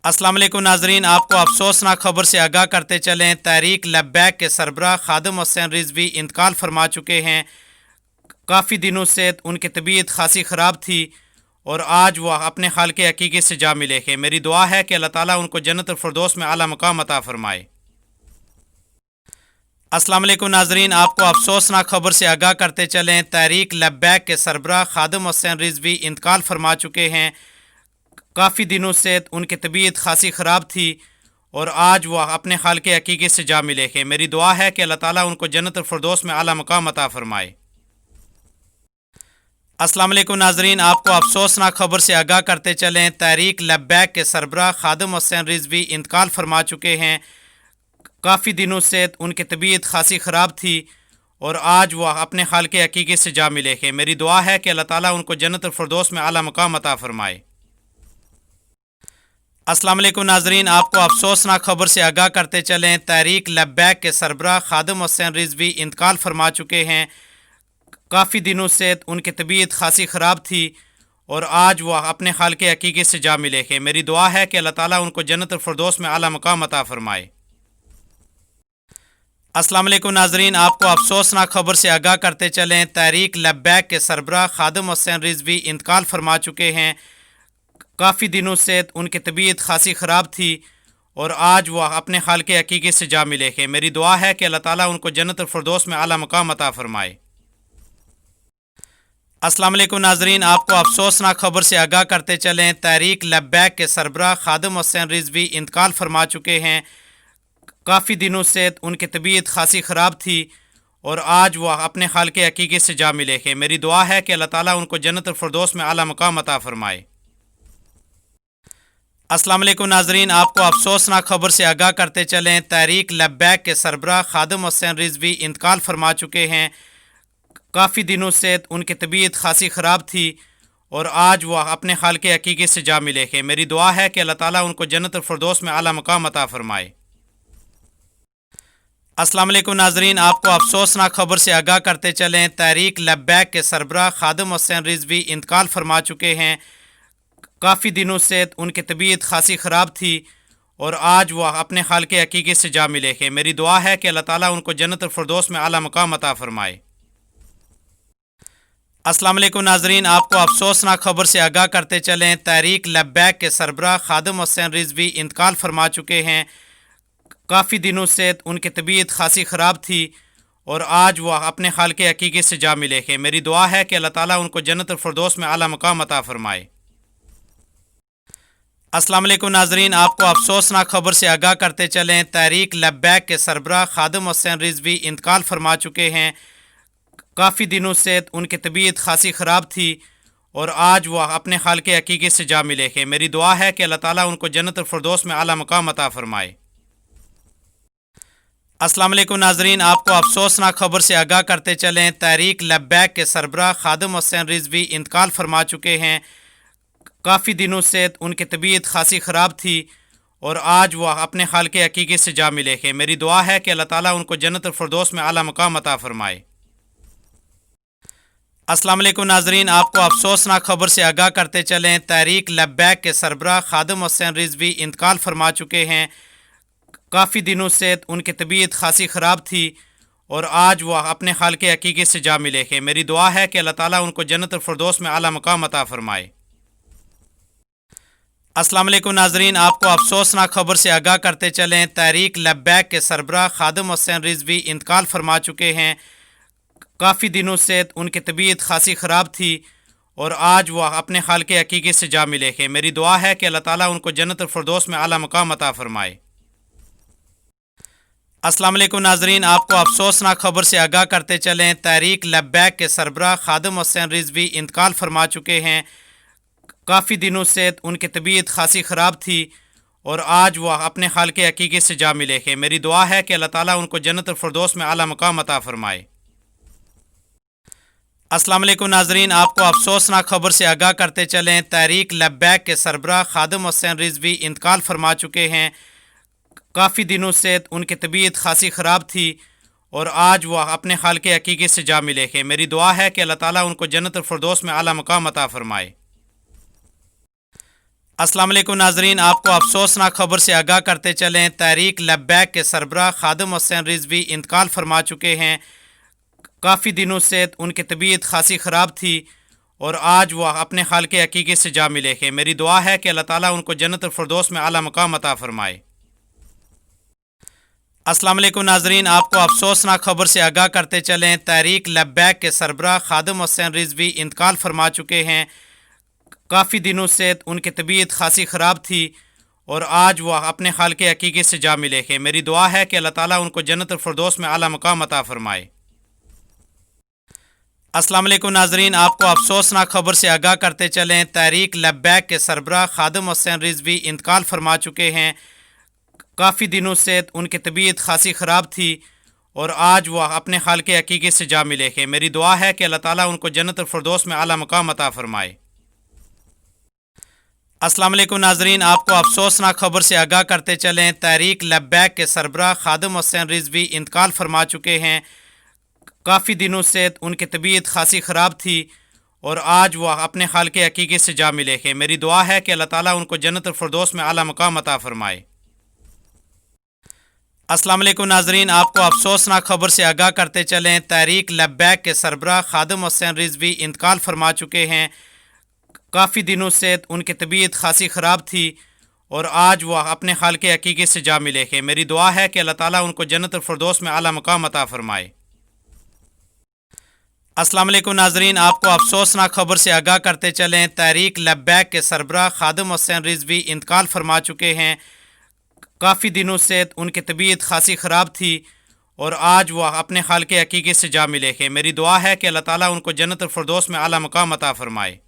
अस्सलाम वालेकुम नाजरीन, आपको अफसोसनाक खबर से आगाह करते चलें। तहरीक लब्बैक के सरबराह खादिम हुसैन रिजवी इंतकाल फरमा चुके हैं। काफ़ी दिनों से उनकी तबीयत खासी ख़राब थी और आज वह अपने खालिक हकीकी से जा मिले हैं। मेरी दुआ है कि अल्लाह ताला उनको जन्नत फिरदौस में आला मकाम अता फरमाए। अस्सलाम वालेकुम नाजरीन, आपको अफसोसनाक खबर से आगाह करते चलें। तहरीक लब्बैक के सरबराह खादिम हुसैन रिजवी इंतकाल फरमा चुके हैं। काफ़ी दिनों से उनकी तबीयत खासी ख़राब थी और आज वह अपने खालिक हकीकी से जा मिले हैं। मेरी दुआ है कि अल्लाह ताला उनको जन्नत फिरदौस में आला मकाम अता फरमाए। अस्सलाम वालेकुम नाजरीन, आपको अफसोसनाक खबर से आगाह करते चलें। तहरीक लब्बैक के सरबराह खादिम हुसैन रिजवी इंतकाल फरमा चुके हैं। काफ़ी दिनों से उनकी तबीयत खासी ख़राब थी और आज वह अपने खालिक हकीकी से जा मिले हैं। मेरी दुआ है कि अल्लाह ताला उनको जन्नत फिरदौस में आला मकाम अता फरमाए। अस्सलाम वालेकुम नाजरीन, आपको अफसोसनाक खबर से आगाह करते चलें। तहरीक लब्बैक के सरबराह खादिम हुसैन रिजवी इंतकाल फरमा चुके हैं। काफ़ी दिनों से उनकी तबीयत खासी ख़राब थी और आज वह अपने खालिक हकीकी से जा मिले हैं। मेरी दुआ है कि अल्लाह ताला उनको जन्नत फिरदौस में आला मकाम अता फरमाए। अस्सलाम वालेकुम नाजरीन, आपको अफसोसनाक खबर से आगाह करते चलें। तहरीक लब्बैक के सरबराह खादिम हुसैन रिजवी इंतकाल फरमा चुके हैं। काफ़ी दिनों से उनकी तबीयत खासी ख़राब थी और आज वह अपने खालिक हकीकी से जा मिले हैं। मेरी दुआ है कि अल्लाह ताला उनको जन्नत फिरदौस में आला मकाम अता फरमाए। अस्सलाम वालेकुम नाजरीन, आपको अफसोसनाक खबर से आगाह करते चलें। तहरीक लब्बैक के सरबराह खादिम हुसैन रिजवी इंतकाल फरमा चुके हैं। काफ़ी दिनों से उनकी तबीयत खासी ख़राब थी और आज वह अपने खालिक हकीकी से जा मिले हैं। मेरी दुआ है कि अल्लाह ताला उनको जन्नत फिरदौस में आला मकाम अता फरमाए। अस्सलाम वालेकुम नाजरीन, आपको अफसोसनाक खबर से आगाह करते चलें। तहरीक लब्बैक के सरबराह खादिम हुसैन रिजवी इंतकाल फरमा चुके हैं। काफ़ी दिनों से उनकी तबीयत खासी ख़राब थी और आज वह अपने खालिक हकीकी से जा मिले हैं। मेरी दुआ है कि अल्लाह ताला उनको जन्नत फिरदौस में आला मकाम अता फरमाए। अस्सलाम वालेकुम नाजरीन, आपको अफसोसनाक खबर से आगाह करते चलें। तहरीक लब्बैक के सरबराह खादिम हुसैन रिजवी इंतकाल फरमा चुके हैं। काफ़ी दिनों से उनकी तबीयत खासी ख़राब थी और आज वह अपने खालिक हकीकी से जा मिले हैं। मेरी दुआ है कि अल्लाह ताला उनको जन्नत फिरदौस में आला मकाम अता फरमाए। अस्सलाम वालेकुम नाजरीन, आपको अफसोसनाक खबर से आगाह करते चलें। तहरीक लब्बैक के सरबराह खादिम हुसैन रिजवी इंतकाल फरमा चुके हैं। काफ़ी दिनों से उनकी तबीयत खासी ख़राब थी और आज वह अपने खालिक हकीकी से जा मिले हैं। मेरी दुआ है कि अल्लाह ताला उनको जन्नत फिरदौस में आला मकाम अता फरमाए। अस्सलाम वालेकुम नाजरीन, आपको अफसोसनाक खबर से आगाह करते चलें। तहरीक लब्बैक के सरबराह खादिम हुसैन रिजवी इंतकाल फरमा चुके हैं। काफ़ी दिनों से उनकी तबीयत खासी ख़राब थी और आज वह अपने खालिक हकीकी से जा मिले हैं। मेरी दुआ है कि अल्लाह ताला उनको जन्नत फिरदौस में आला मकाम अता फरमाए। अस्सलाम वालेकुम नाजरीन, आपको अफसोसनाक खबर से आगाह करते चलें। तहरीक लब्बैक के सरबराह खादिम हुसैन रिजवी इंतकाल फरमा चुके हैं। काफ़ी दिनों से उनकी तबीयत खासी ख़राब थी और आज वह अपने खालिक हकीकी से जा मिले हैं। मेरी दुआ है कि अल्लाह ताला उनको जन्नत फिरदौस में आला मकाम अता फरमाए। अस्सलाम वालेकुम नाजरीन, आपको अफसोसनाक खबर से आगाह करते चलें। तहरीक लब्बैक के सरबराह खादिम हुसैन रिजवी इंतकाल फरमा चुके हैं। काफ़ी दिनों से उनकी तबीयत खासी ख़राब थी और आज वह अपने खालिक हकीकी से जा मिले हैं। मेरी दुआ है कि अल्लाह ताला उनको जन्नत फिरदौस में आला मकाम अता फरमाए। अस्सलाम वालेकुम नाजरीन, आपको अफसोसनाक खबर से आगाह करते चलें। तहरीक लब्बैक के सरबराह खादिम हुसैन रिजवी इंतकाल फरमा चुके हैं। काफ़ी दिनों से उनकी तबीयत खासी ख़राब थी और आज वह अपने खालिक हकीकी से जा मिले हैं। मेरी दुआ है कि अल्लाह ताला उनको जन्नत फिरदौस में आला मकाम अता फरमाए। अस्सलाम वालेकुम नाजरीन, आपको अफसोसनाक खबर से आगाह करते चलें। तहरीक लब्बैक के सरबराह खादिम हुसैन रिजवी इंतकाल फरमा चुके हैं। काफ़ी दिनों से उनकी तबीयत खासी ख़राब थी और आज वह अपने खालिक हकीकी से जा मिले हैं। मेरी दुआ है कि अल्लाह ताला उनको जन्नत फिरदौस में आला मकाम अता फरमाए। अस्सलाम वालेकुम नाजरीन, आपको अफसोसनाक खबर से आगाह करते चलें। तहरीक लब्बैक के सरबराह खादिम हुसैन रिजवी इंतकाल फरमा चुके हैं। काफ़ी दिनों से उनकी तबीयत खासी ख़राब थी और आज वह अपने खालिक हकीकी से जा मिले हैं। मेरी दुआ है कि अल्लाह ताला उनको जन्नत फिरदौस में आला मकाम अता फरमाए। अस्सलाम वालेकुम नाजरीन, आपको अफसोसनाक खबर से आगाह करते चलें, तहरीक लब्बैक के सरबराह खादिम हुसैन रिजवी इंतकाल फरमा चुके हैं। काफ़ी दिनों से उनकी तबीयत खासी ख़राब थी और आज वह अपने खालिक हकीकी से जा मिले हैं। मेरी दुआ है कि अल्लाह ताला उनको जन्नतुल फिरदौस में आला मकाम अता फरमाए। अस्सलाम वालेकुम नाजरीन, आपको अफसोसनाक खबर से आगाह करते चलें, तहरीक लब्बैक के सरबराह खादिम हुसैन रिजवी इंतकाल फरमा चुके हैं। काफ़ी दिनों से उनकी तबीयत खासी ख़राब थी और आज वह अपने खालिक हकीकी से जा मिले हैं। मेरी दुआ है कि अल्लाह ताला उनको जन्नतुल फिरदौस में आला मकाम अता फरमाए। अस्सलाम वालेकुम नाजरीन, आपको अफसोसनाक खबर से आगाह करते चलें, तहरीक लब्बैक के सरबराह खादिम हुसैन रिजवी इंतकाल फरमा चुके हैं। काफ़ी दिनों से उनकी तबीयत खासी ख़राब थी और आज वह अपने खालिक हकीकी से जा मिले हैं। मेरी दुआ है कि अल्लाह ताला उनको जन्नतुल फिरदौस में आला मकाम अता फरमाए। अस्सलाम वालेकुम नाजरीन, आपको अफसोसनाक खबर से आगाह करते चलें, तहरीक लब्बैक के सरबराह खादिम हुसैन रिजवी इंतकाल फरमा चुके हैं। काफ़ी दिनों से उनकी तबीयत खासी ख़राब थी और आज वह अपने खालिक हकीकी से जा मिले हैं। मेरी दुआ है कि अल्लाह ताला उनको जन्नतुल फिरदौस में आला मकाम अता फरमाए। अस्सलाम वालेकुम नाजरीन, आपको अफसोसनाक खबर से आगाह करते चलें, तहरीक लब्बैक के सरबराह खादिम हुसैन रिजवी इंतकाल फरमा चुके हैं। काफ़ी दिनों से उनकी तबीयत खासी ख़राब थी और आज वह अपने खालिक हकीकी से जा मिले हैं। मेरी दुआ है कि अल्लाह ताला उनको जन्नतुल फिरदौस में आला मकाम अता फरमाए। अस्सलाम वालेकुम नाजरीन, आपको अफसोसनाक खबर से आगाह करते चलें, तहरीक लब्बैक के सरबराह खादिम हुसैन रिजवी इंतकाल फरमा चुके हैं। काफ़ी दिनों से उनकी तबीयत खासी ख़राब थी और आज वह अपने खालिक हकीकी से जा मिले हैं। मेरी दुआ है कि अल्लाह ताला उनको जन्नतुल फिरदौस में आला मकाम अता फरमाए।